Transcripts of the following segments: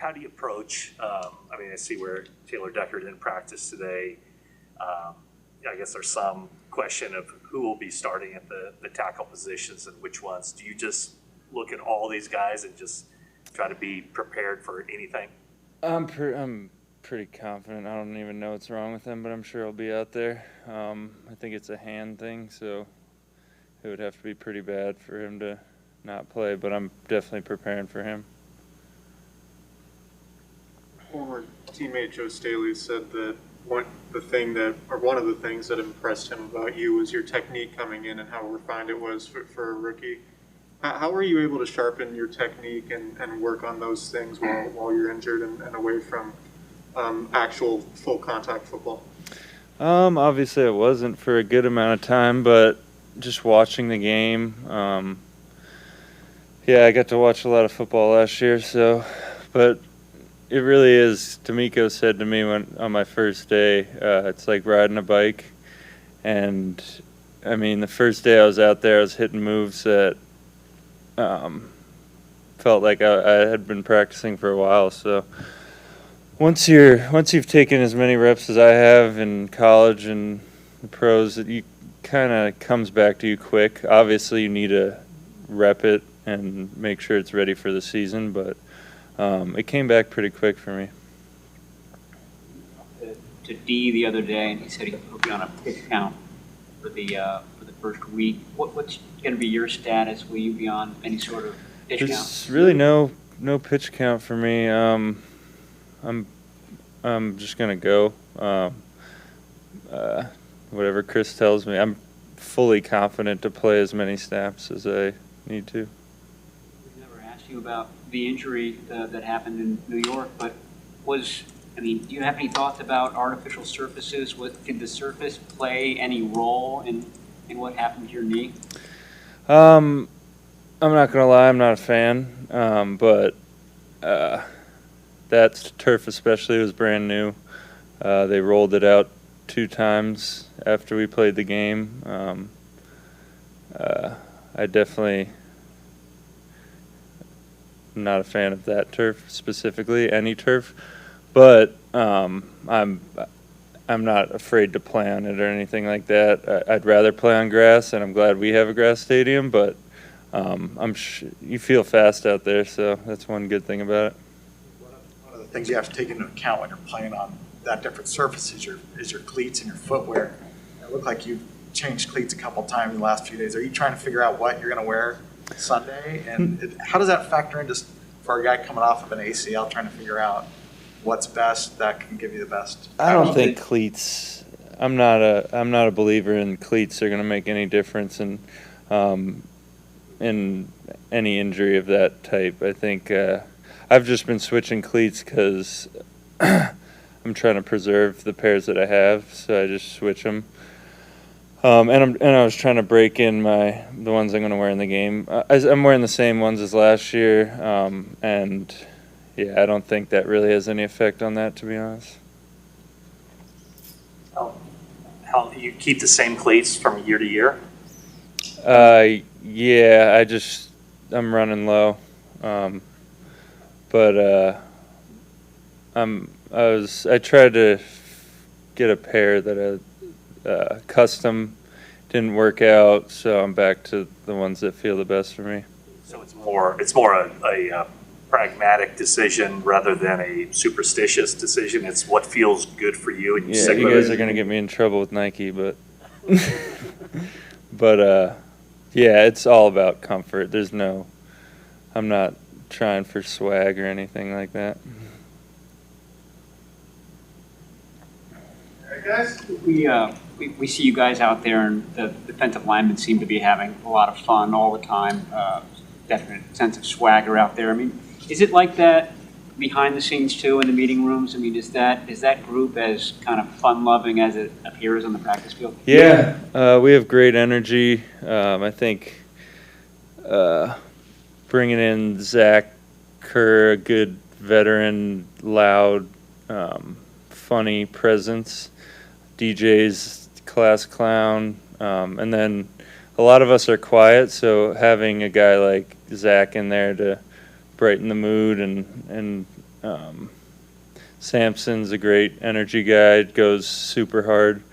how do you approach? I mean, I see where Taylor Decker didn't practice today. I guess there's some question of who will be starting at the tackle positions and which ones. Do you just look at all these guys and just try to be prepared for anything? I'm pretty confident. I don't even know what's wrong with him, but I'm sure he'll be out there. I think it's a hand thing, so it would have to be pretty bad for him to not play, but I'm definitely preparing for him. Former teammate Joe Staley said that one of the things that impressed him about you was your technique coming in and how refined it was for a rookie. How were you able to sharpen your technique and work on those things while you're injured and away from actual full contact football? Obviously, it wasn't for a good amount of time, but just watching the game. Yeah, I got to watch a lot of football last year, but it really is. D'Amico said to me on my first day, it's like riding a bike. And, I mean, the first day I was out there, I was hitting moves that felt like I had been practicing for a while. So once you've taken as many reps as I have in college and the pros, you kind of comes back to you quick. Obviously, you need to rep it and make sure it's ready for the season, but it came back pretty quick for me. To D the other day, and he said he'll be on a pitch count for the first week. What's going to be your status? Will you be on any sort of pitch count? There's really no pitch count for me. I'm just going to go. Whatever Chris tells me. I'm fully confident to play as many snaps as I need to. We never asked you about the injury that happened in New York, but do you have any thoughts about artificial surfaces? Did the surface play any role in what happened to your knee? I'm not going to lie, I'm not a fan, but that turf especially was brand new. They rolled it out 2 times after we played the game. I definitely am not a fan of that turf specifically, any turf, but I'm not afraid to play on it or anything like that. I'd rather play on grass, and I'm glad we have a grass stadium, but you feel fast out there, so that's one good thing about it. One of the things you have to take into account when you're playing on that different surface is your cleats and your footwear. It looked like you've changed cleats a couple times in the last few days. Are you trying to figure out what you're going to wear Sunday? And how does that factor into for a guy coming off of an ACL trying to figure out what's best that can give you the best? I don't think cleats. I'm not a believer in cleats. They're going to make any difference in any injury of that type. I think I've just been switching cleats because I'm trying to preserve the pairs that I have, so I just switch them. And I was trying to break in the ones I'm going to wear in the game. I'm wearing the same ones as last year, and yeah, I don't think that really has any effect on that, to be honest. How you keep the same cleats from year to year? Yeah, I'm running low, but I tried to get a pair that custom didn't work out, so I'm back to the ones that feel the best for me. So it's more a pragmatic decision rather than a superstitious decision. It's what feels good for you. And yeah, you guys are going to get me in trouble with Nike, but yeah, it's all about comfort. I'm not trying for swag or anything like that. Hey guys. We see you guys out there, and the defensive linemen seem to be having a lot of fun all the time. Definite sense of swagger out there. I mean, is it like that behind the scenes too in the meeting rooms? I mean, is that group as kind of fun-loving as it appears on the practice field? Yeah, we have great energy. I think bringing in Zach Kerr, a good veteran, loud, funny presence. DJ's class clown, and then a lot of us are quiet, so having a guy like Zach in there to brighten the mood and Sampson's a great energy guy, goes super hard.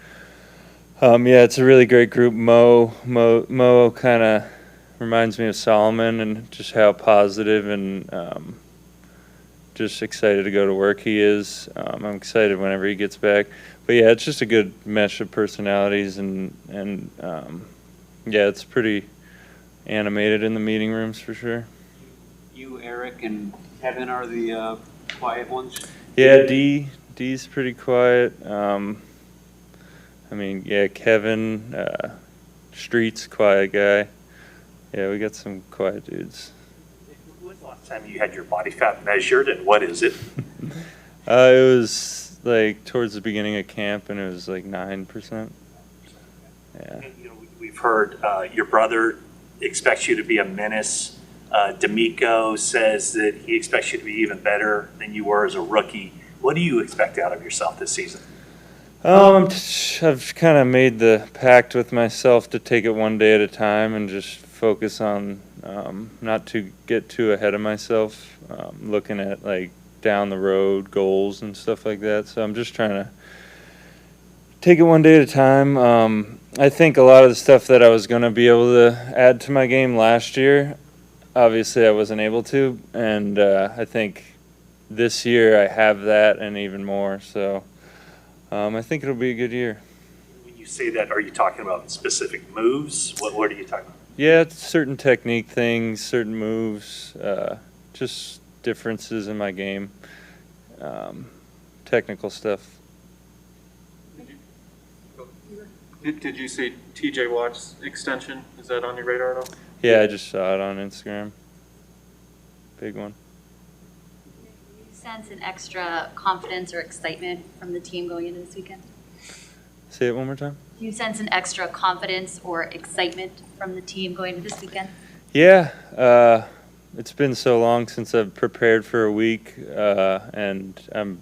Yeah, it's a really great group. Mo kind of reminds me of Solomon and just how positive and just excited to go to work he is. I'm excited whenever he gets back. But yeah, it's just a good mesh of personalities and yeah, it's pretty animated in the meeting rooms for sure. You, Eric, and Kevin are the quiet ones? Yeah, D's pretty quiet. I mean, yeah, Kevin, Street's quiet guy. Yeah, we got some quiet dudes. When was the last time you had your body fat measured, and what is it? It was like towards the beginning of camp, and it was like 9%. Yeah. And, you know, we've heard your brother expects you to be a menace. D'Amico says that he expects you to be even better than you were as a rookie. What do you expect out of yourself this season? I've kind of made the pact with myself to take it one day at a time and just focus on not to get too ahead of myself, looking at like down the road goals and stuff like that. So I'm just trying to take it one day at a time. I think a lot of the stuff that I was going to be able to add to my game last year, obviously I wasn't able to, and I think this year I have that and even more. So I think it'll be a good year. When you say that, are you talking about specific moves? What are you talking about? Yeah, it's certain technique things, certain moves, just differences in my game, technical stuff. Did you see TJ Watt's extension? Is that on your radar at all? Yeah, I just saw it on Instagram. Big one. Do you sense an extra confidence or excitement from the team going into this weekend? Say it one more time. Do you sense an extra confidence or excitement from the team going into this weekend? Yeah, it's been so long since I've prepared for a week, and I'm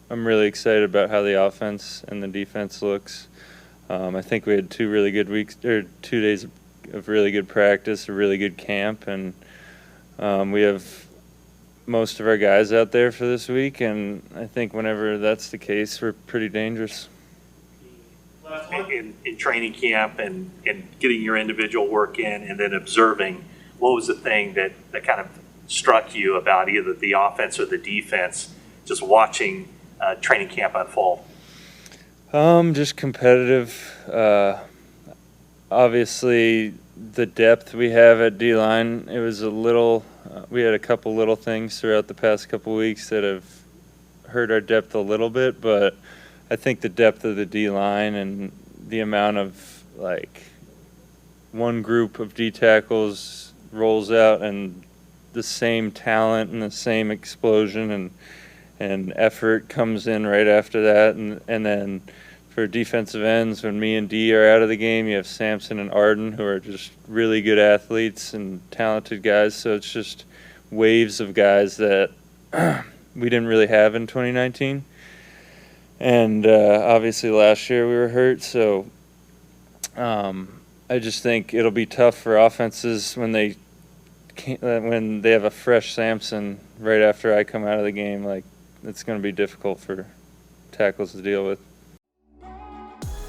really excited about how the offense and the defense looks. I think we had 2 really good weeks, or 2 days of really good practice, a really good camp, and we have most of our guys out there for this week, and I think whenever that's the case, we're pretty dangerous. In training camp and getting your individual work in and then observing, what was the thing that kind of struck you about either the offense or the defense, just watching training camp unfold? Just competitive. Obviously, the depth we have at D-line, it was a little, we had a couple little things throughout the past couple weeks that have hurt our depth a little bit, but I think the depth of the D-line and the amount of, like, one group of D tackles rolls out and the same talent and the same explosion and effort comes in right after that. And then for defensive ends, when me and D are out of the game, you have Sampson and Arden, who are just really good athletes and talented guys. So it's just waves of guys that we didn't really have in 2019. And obviously last year we were hurt, so I just think it'll be tough for offenses when they have a fresh Sampson right after I come out of the game. Like, it's going to be difficult for tackles to deal with.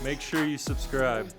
Make sure you subscribe.